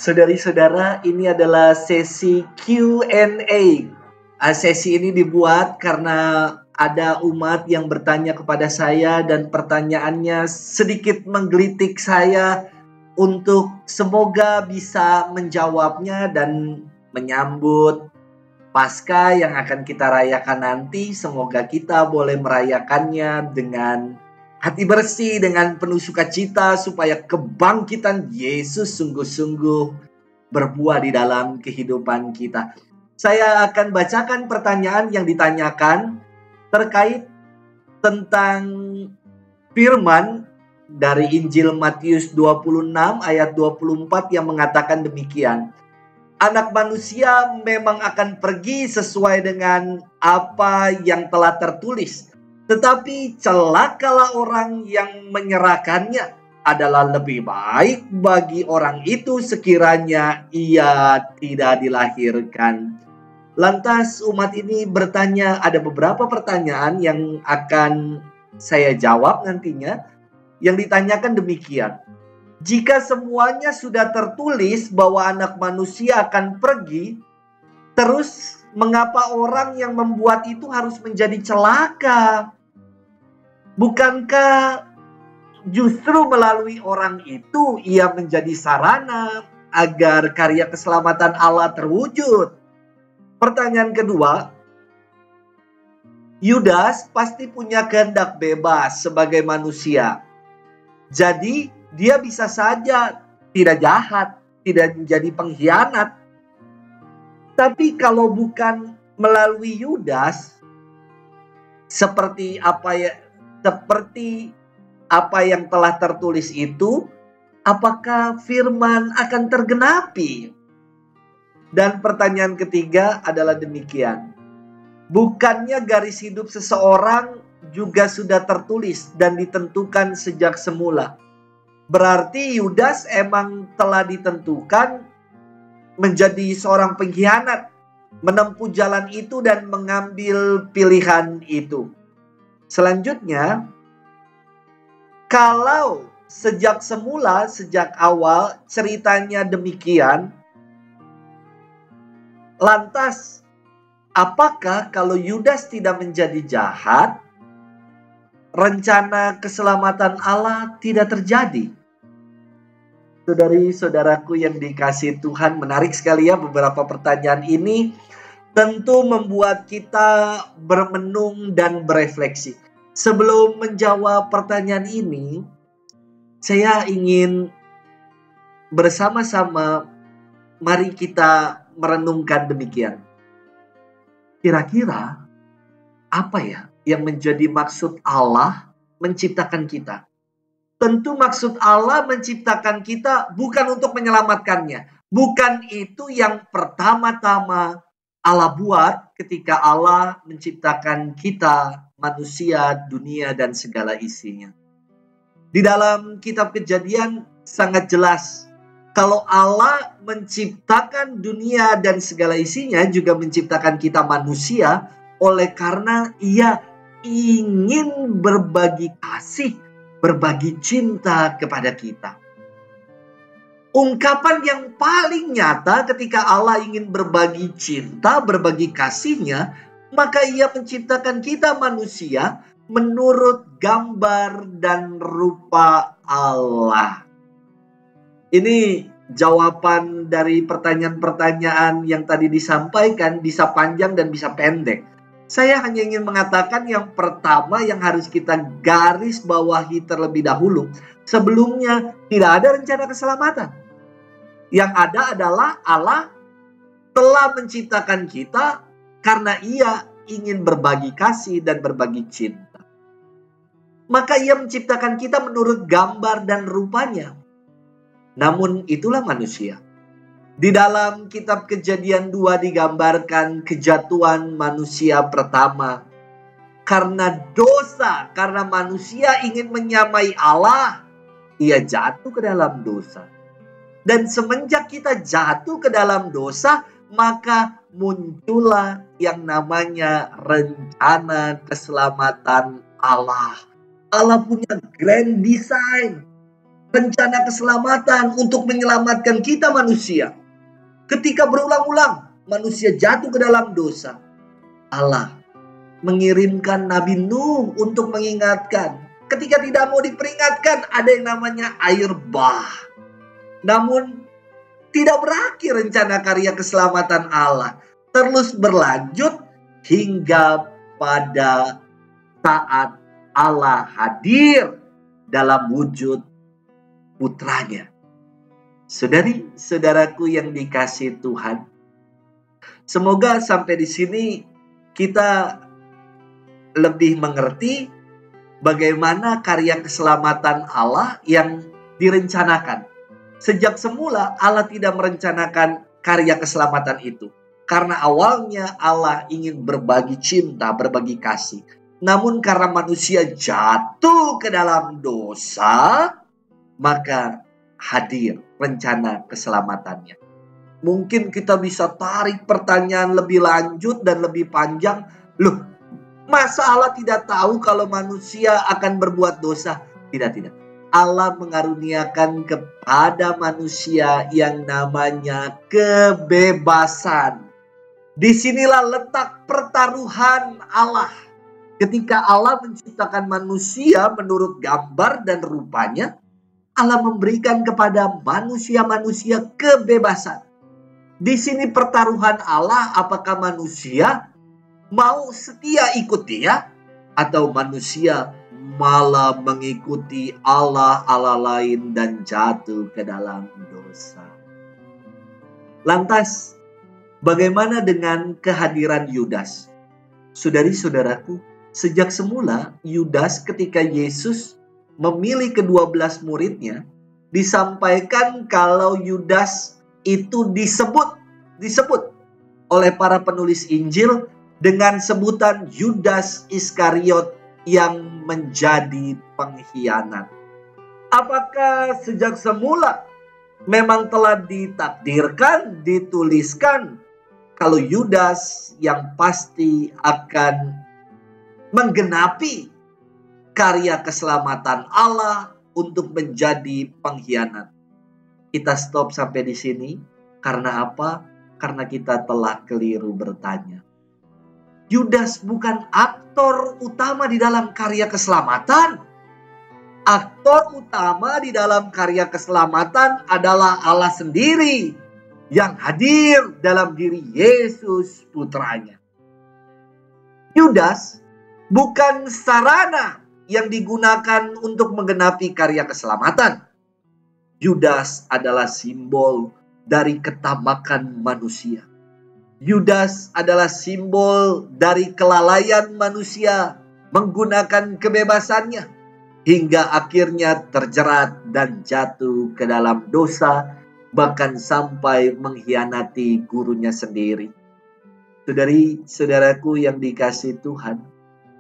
Saudari-saudara, ini adalah sesi Q&A. Sesi ini dibuat karena ada umat yang bertanya kepada saya dan pertanyaannya sedikit menggelitik saya untuk semoga bisa menjawabnya dan menyambut Paskah yang akan kita rayakan nanti. Semoga kita boleh merayakannya dengan hati bersih, dengan penuh sukacita, supaya kebangkitan Yesus sungguh-sungguh berbuah di dalam kehidupan kita. Saya akan bacakan pertanyaan yang ditanyakan terkait tentang firman dari Injil Matius 26 ayat 24 yang mengatakan demikian. Anak manusia memang akan pergi sesuai dengan apa yang telah tertulis. Tetapi celakalah orang yang menyerahkannya. Adalah lebih baik bagi orang itu sekiranya ia tidak dilahirkan. Lantas umat ini bertanya, ada beberapa pertanyaan yang akan saya jawab nantinya. Yang ditanyakan demikian. Jika semuanya sudah tertulis bahwa anak manusia akan pergi, terus mengapa orang yang membuat itu harus menjadi celaka? Bukankah justru melalui orang itu ia menjadi sarana agar karya keselamatan Allah terwujud? Pertanyaan kedua, Yudas pasti punya kehendak bebas sebagai manusia. Jadi dia bisa saja tidak jahat, tidak menjadi pengkhianat. Tapi kalau bukan melalui Yudas, seperti apa yang telah tertulis itu, apakah firman akan tergenapi? Dan pertanyaan ketiga adalah demikian. Bukannya garis hidup seseorang juga sudah tertulis dan ditentukan sejak semula? Berarti Yudas emang telah ditentukan menjadi seorang pengkhianat, menempuh jalan itu dan mengambil pilihan itu. Selanjutnya, kalau sejak semula, sejak awal ceritanya demikian, lantas apakah kalau Yudas tidak menjadi jahat, rencana keselamatan Allah tidak terjadi? Saudari-saudaraku yang dikasihi Tuhan, menarik sekali ya beberapa pertanyaan ini. Tentu membuat kita bermenung dan berefleksi. Sebelum menjawab pertanyaan ini, saya ingin bersama-sama mari kita merenungkan demikian. Kira-kira apa ya yang menjadi maksud Allah menciptakan kita? Tentu maksud Allah menciptakan kita bukan untuk menyelamatkannya. Bukan itu yang pertama-tama Allah buat ketika Allah menciptakan kita, manusia, dunia, dan segala isinya. Di dalam kitab Kejadian sangat jelas. Kalau Allah menciptakan dunia dan segala isinya, juga menciptakan kita manusia, oleh karena Ia ingin berbagi kasih, berbagi cinta kepada kita. Ungkapan yang paling nyata ketika Allah ingin berbagi cinta, berbagi kasihnya, maka Ia menciptakan kita manusia menurut gambar dan rupa Allah. Ini jawaban dari pertanyaan-pertanyaan yang tadi disampaikan, bisa panjang dan bisa pendek. Saya hanya ingin mengatakan yang pertama yang harus kita garis bawahi terlebih dahulu. Sebelumnya tidak ada rencana keselamatan. Yang ada adalah Allah telah menciptakan kita karena Ia ingin berbagi kasih dan berbagi cinta. Maka Ia menciptakan kita menurut gambar dan rupanya. Namun itulah manusia. Di dalam kitab Kejadian 2 digambarkan kejatuhan manusia pertama. Karena dosa, karena manusia ingin menyamai Allah, ia jatuh ke dalam dosa. Dan semenjak kita jatuh ke dalam dosa, maka muncullah yang namanya rencana keselamatan Allah. Allah punya grand design. rencana keselamatan untuk menyelamatkan kita manusia. Ketika berulang-ulang manusia jatuh ke dalam dosa, Allah mengirimkan Nabi Nuh untuk mengingatkan. Ketika tidak mau diperingatkan, ada yang namanya air bah. Namun tidak berakhir rencana karya keselamatan Allah. Terus berlanjut hingga pada saat Allah hadir dalam wujud putranya. Saudari-saudaraku yang dikasihi Tuhan, semoga sampai di sini kita lebih mengerti bagaimana karya keselamatan Allah yang direncanakan. Sejak semula Allah tidak merencanakan karya keselamatan itu. Karena awalnya Allah ingin berbagi cinta, berbagi kasih. Namun karena manusia jatuh ke dalam dosa, maka hadir rencana keselamatannya. Mungkin kita bisa tarik pertanyaan lebih lanjut dan lebih panjang. Loh, masa Allah tidak tahu kalau manusia akan berbuat dosa? Tidak. Allah mengaruniakan kepada manusia yang namanya kebebasan. Disinilah letak pertaruhan Allah. Ketika Allah menciptakan manusia menurut gambar dan rupanya, Allah memberikan kepada manusia-manusia kebebasan. Di sini pertaruhan Allah, apakah manusia mau setia ikut Dia, atau manusia malah mengikuti Allah lain dan jatuh ke dalam dosa. Lantas, bagaimana dengan kehadiran Yudas? Saudari-saudaraku, sejak semula Yudas ketika Yesus memilih ke-12 muridnya, disampaikan kalau Yudas itu disebut oleh para penulis Injil dengan sebutan Yudas Iskariot yang menjadi pengkhianat. Apakah sejak semula memang telah ditakdirkan, dituliskan kalau Yudas yang pasti akan menggenapi karya keselamatan Allah untuk menjadi pengkhianat? Kita stop sampai di sini. Karena apa? Karena kita telah keliru bertanya. Yudas bukan aktor utama di dalam karya keselamatan. Aktor utama di dalam karya keselamatan adalah Allah sendiri yang hadir dalam diri Yesus putranya. Yudas bukan sarana yang digunakan untuk menggenapi karya keselamatan. Yudas adalah simbol dari ketamakan manusia. Yudas adalah simbol dari kelalaian manusia menggunakan kebebasannya hingga akhirnya terjerat dan jatuh ke dalam dosa, bahkan sampai mengkhianati gurunya sendiri. Saudari-saudaraku yang dikasihi Tuhan,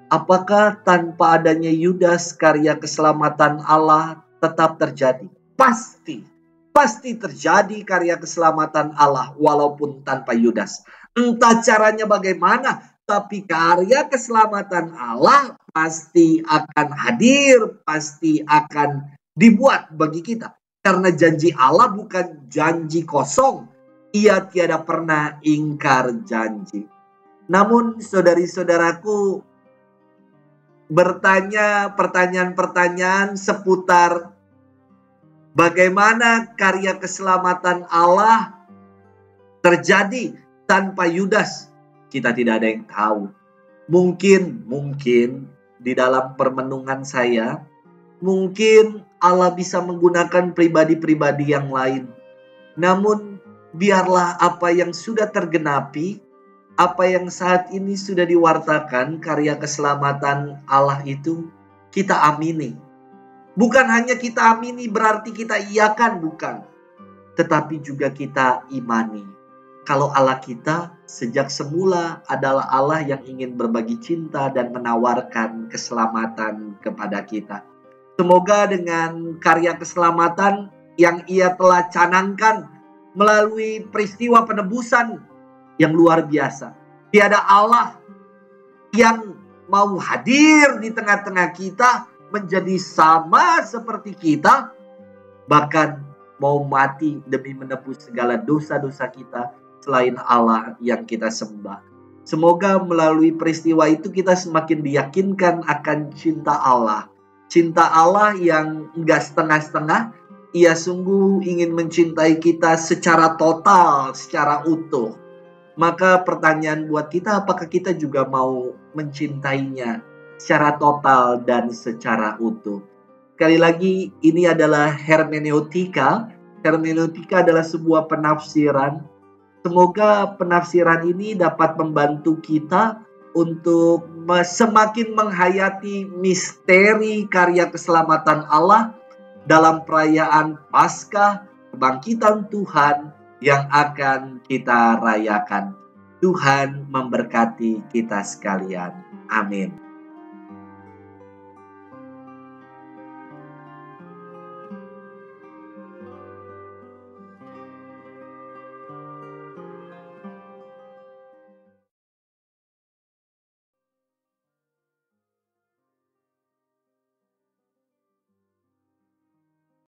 apakah tanpa adanya Yudas karya keselamatan Allah tetap terjadi? Pasti terjadi karya keselamatan Allah walaupun tanpa Yudas. Entah caranya bagaimana, tapi karya keselamatan Allah pasti akan hadir, pasti akan dibuat bagi kita. Karena janji Allah bukan janji kosong. Ia tiada pernah ingkar janji. Namun saudari-saudaraku bertanya pertanyaan-pertanyaan seputar bagaimana karya keselamatan Allah terjadi tanpa Yudas? Kita tidak ada yang tahu. Mungkin di dalam permenungan saya, mungkin Allah bisa menggunakan pribadi-pribadi yang lain. Namun biarlah apa yang sudah tergenapi, apa yang saat ini sudah diwartakan karya keselamatan Allah itu kita amini. Bukan hanya kita amini berarti kita iakan, bukan. Tetapi juga kita imani. Kalau Allah kita sejak semula adalah Allah yang ingin berbagi cinta dan menawarkan keselamatan kepada kita. Semoga dengan karya keselamatan yang Ia telah canangkan melalui peristiwa penebusan yang luar biasa. Tiada Allah yang mau hadir di tengah-tengah kita menjadi sama seperti kita, bahkan mau mati demi menebus segala dosa-dosa kita selain Allah yang kita sembah. Semoga melalui peristiwa itu kita semakin diyakinkan akan cinta Allah. Cinta Allah yang enggak setengah-setengah, Ia sungguh ingin mencintai kita secara total, secara utuh. Maka pertanyaan buat kita, apakah kita juga mau mencintainya secara total dan secara utuh? Sekali lagi, ini adalah hermeneutika. Hermeneutika adalah sebuah penafsiran. Semoga penafsiran ini dapat membantu kita untuk semakin menghayati misteri karya keselamatan Allah dalam perayaan Paskah, kebangkitan Tuhan yang akan kita rayakan. Tuhan memberkati kita sekalian. Amin.